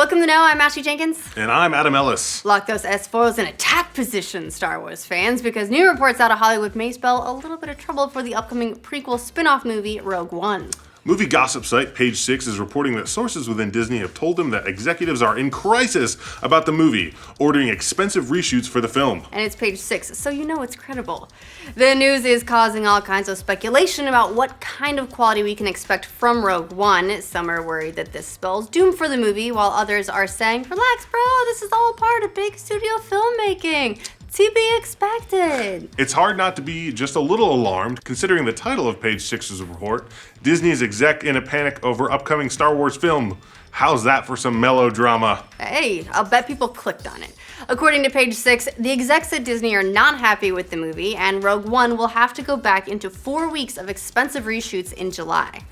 Welcome to Know, I'm Ashley Jenkins. And I'm Adam Ellis. Lock those S4s in attack position, Star Wars fans, because new reports out of Hollywood may spell a little bit of trouble for the upcoming prequel spin-off movie, Rogue One. Movie gossip site Page 6 is reporting that sources within Disney have told them that executives are in crisis about the movie, ordering expensive reshoots for the film. And it's Page 6, so you know it's credible. The news is causing all kinds of speculation about what kind of quality we can expect from Rogue One. Some are worried that this spells doom for the movie, while others are saying, relax bro, this is all part of big studio filmmaking. To be expected. It's hard not to be just a little alarmed, considering the title of Page 6's report, Disney's exec in a panic over upcoming Star Wars film. How's that for some melodrama? Hey, I'll bet people clicked on it. According to Page 6, the execs at Disney are not happy with the movie, and Rogue One will have to go back into 4 weeks of expensive reshoots in July.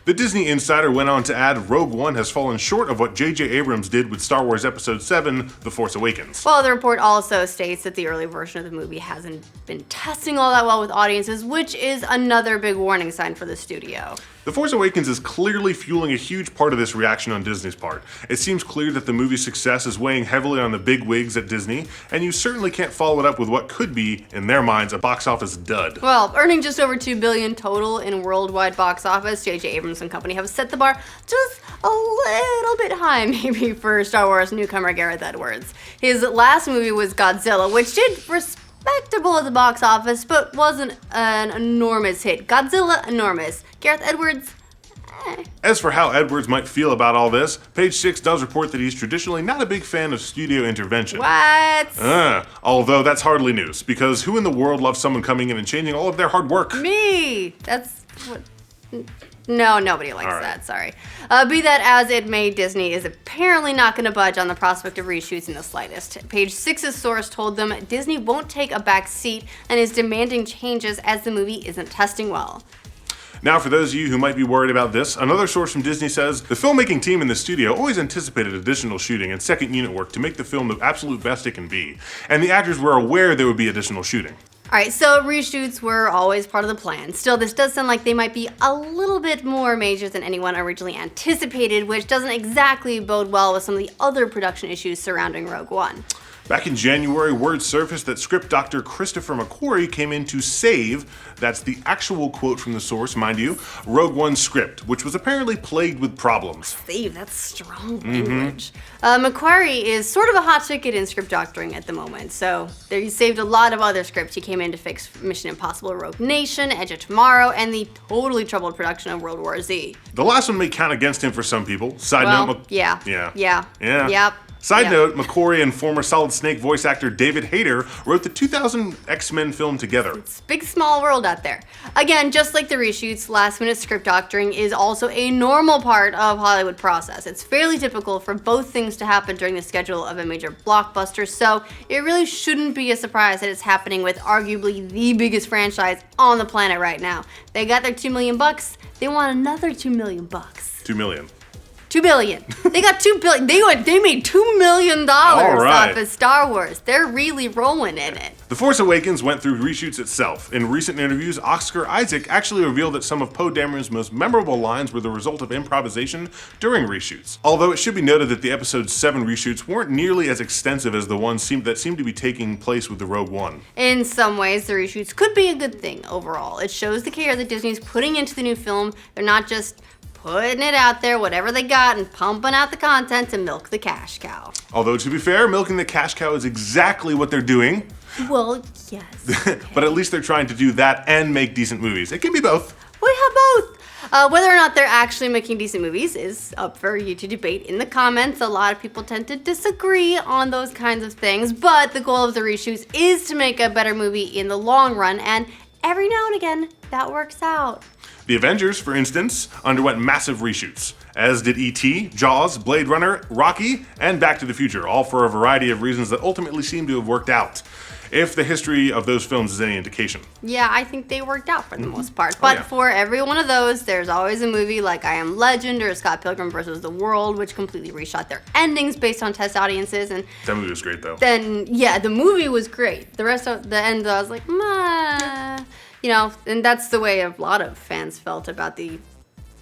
The Disney Insider went on to add, Rogue One has fallen short of what J.J. Abrams did with Star Wars Episode 7, The Force Awakens. Well, the report also states that the early version of the movie hasn't been testing all that well with audiences, which is another big warning sign for the studio. The Force Awakens is clearly fueling a huge part of this reaction on Disney's part. It seems clear that the movie's success is weighing heavily on the big wigs at Disney, and you certainly can't follow it up with what could be, in their minds, a box office dud. Well, earning just over $2 billion total in worldwide box office, J.J. Abrams and company have set the bar just a little bit high, maybe, for Star Wars newcomer Gareth Edwards. His last movie was Godzilla, which did respectable at the box office, but wasn't an enormous hit. Godzilla, enormous. Gareth Edwards, As for how Edwards might feel about all this, Page 6 does report that he's traditionally not a big fan of studio intervention. What? Although that's hardly news, because who in the world loves someone coming in and changing all of their hard work? Me! That's what... No, nobody likes All right. that, sorry. Be that as it may, Disney is apparently not going to budge on the prospect of reshoots in the slightest. Page 6's source told them Disney won't take a back seat and is demanding changes as the movie isn't testing well. Now, for those of you who might be worried about this, another source from Disney says, the filmmaking team in the studio always anticipated additional shooting and second unit work to make the film the absolute best it can be, and the actors were aware there would be additional shooting. Alright, so reshoots were always part of the plan. Still, this does sound like they might be a little bit more major than anyone originally anticipated, which doesn't exactly bode well with some of the other production issues surrounding Rogue One. Back in January, word surfaced that script doctor Christopher McQuarrie came in to save, that's the actual quote from the source, mind you, Rogue One's script, which was apparently plagued with problems. Save, that's strong language. McQuarrie is sort of a hot ticket in script doctoring at the moment, so there he saved a lot of other scripts. He came in to fix Mission Impossible Rogue Nation, Edge of Tomorrow, and the totally troubled production of World War Z. The last one may count against him for some people. Side note, Yeah. Yep. Side note, McQuarrie and former Solid Snake voice actor David Hayter wrote the 2000 X-Men film together. It's a big, small world out there. Again, just like the reshoots, last-minute script doctoring is also a normal part of Hollywood process. It's fairly typical for both things to happen during the schedule of a major blockbuster, so it really shouldn't be a surprise that it's happening with arguably the biggest franchise on the planet right now. They got their $2 million bucks. They want another $2 million bucks. $2 million. $2 billion. They got $2 billion. They made $2 million off of Star Wars. They're really rolling in it. The Force Awakens went through reshoots itself. In recent interviews, Oscar Isaac actually revealed that some of Poe Dameron's most memorable lines were the result of improvisation during reshoots. Although it should be noted that the Episode 7 reshoots weren't nearly as extensive as the ones that seemed to be taking place with the Rogue One. In some ways, the reshoots could be a good thing overall. It shows the care that Disney's putting into the new film. They're not just putting it out there, whatever they got, and pumping out the content to milk the cash cow. Although, to be fair, milking the cash cow is exactly what they're doing. Well, yes. Okay. But at least they're trying to do that and make decent movies. It can be both. We have both. Whether or not they're actually making decent movies is up for you to debate in the comments. A lot of people tend to disagree on those kinds of things, but the goal of the reshoots is to make a better movie in the long run, and every now and again, that works out. The Avengers, for instance, underwent massive reshoots, as did E.T., Jaws, Blade Runner, Rocky, and Back to the Future, all for a variety of reasons that ultimately seem to have worked out, if the history of those films is any indication. Yeah, I think they worked out for the most part. But for every one of those, there's always a movie like I Am Legend or Scott Pilgrim vs. the World, which completely reshot their endings based on test audiences. And that movie was great, though. Then, yeah, the movie was great. The rest of the end, I was like, meh. You know, and that's the way a lot of fans felt about the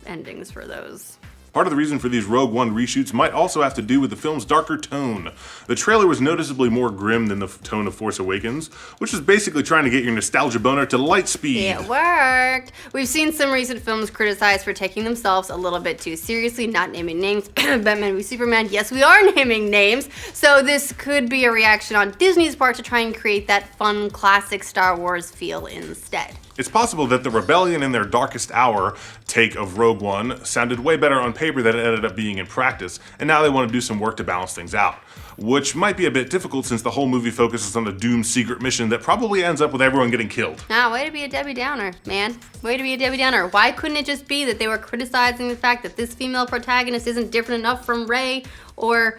endings for those. Part of the reason for these Rogue One reshoots might also have to do with the film's darker tone. The trailer was noticeably more grim than the tone of Force Awakens, which was basically trying to get your nostalgia boner to light speed. It worked. We've seen some recent films criticized for taking themselves a little bit too seriously, not naming names. Batman v Superman, yes, we are naming names. So this could be a reaction on Disney's part to try and create that fun, classic Star Wars feel instead. It's possible that the rebellion in their darkest hour take of Rogue One sounded way better on paper than it ended up being in practice, and now they want to do some work to balance things out. Which might be a bit difficult since the whole movie focuses on the doomed secret mission that probably ends up with everyone getting killed. Way to be a Debbie Downer, man. Way to be a Debbie Downer. Why couldn't it just be that they were criticizing the fact that this female protagonist isn't different enough from Rey, or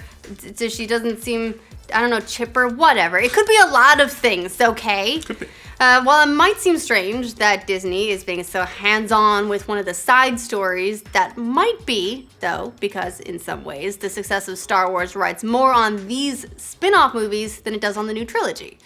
she doesn't seem, I don't know, chipper, whatever. It could be a lot of things, okay? Could be. While it might seem strange that Disney is being so hands-on with one of the side stories, that might be, though, because in some ways the success of Star Wars rides more on these spin-off movies than it does on the new trilogy.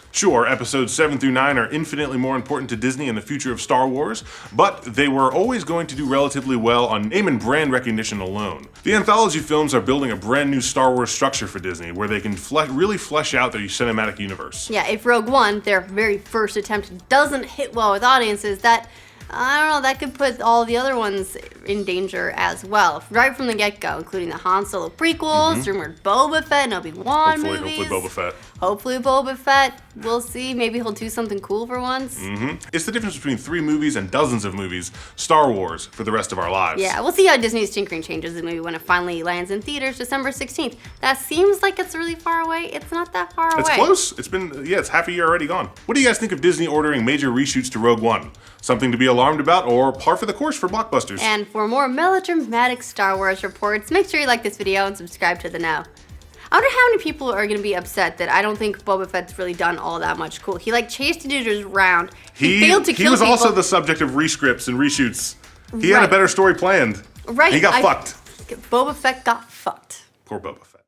Sure, episodes 7 through 9 are infinitely more important to Disney in the future of Star Wars, but they were always going to do relatively well on name and brand recognition alone. The anthology films are building a brand new Star Wars structure for Disney, where they can really flesh out their cinematic universe. Yeah, if Rogue One, their very first attempt, doesn't hit well with audiences, that, I don't know, that could put all the other ones in danger as well. Right from the get-go, including the Han Solo prequels, rumored Boba Fett and Obi-Wan movies. Hopefully Boba Fett. Hopefully Boba Fett. We'll see. Maybe he'll do something cool for once. It's the difference between 3 movies and dozens of movies. Star Wars for the rest of our lives. Yeah, we'll see how Disney's tinkering changes the movie when it finally lands in theaters December 16th. That seems like it's really far away. It's not that far away. It's close. It's half a year already gone. What do you guys think of Disney ordering major reshoots to Rogue One? Something to be alarmed about, or par for the course for blockbusters? And for more melodramatic Star Wars reports, make sure you like this video and subscribe to the Now. I wonder how many people are going to be upset that I don't think Boba Fett's really done all that much cool. He chased dudes around. He failed to kill people. He was also the subject of rescripts and reshoots. He had a better story planned. Right. And he got fucked. Boba Fett got fucked. Poor Boba Fett.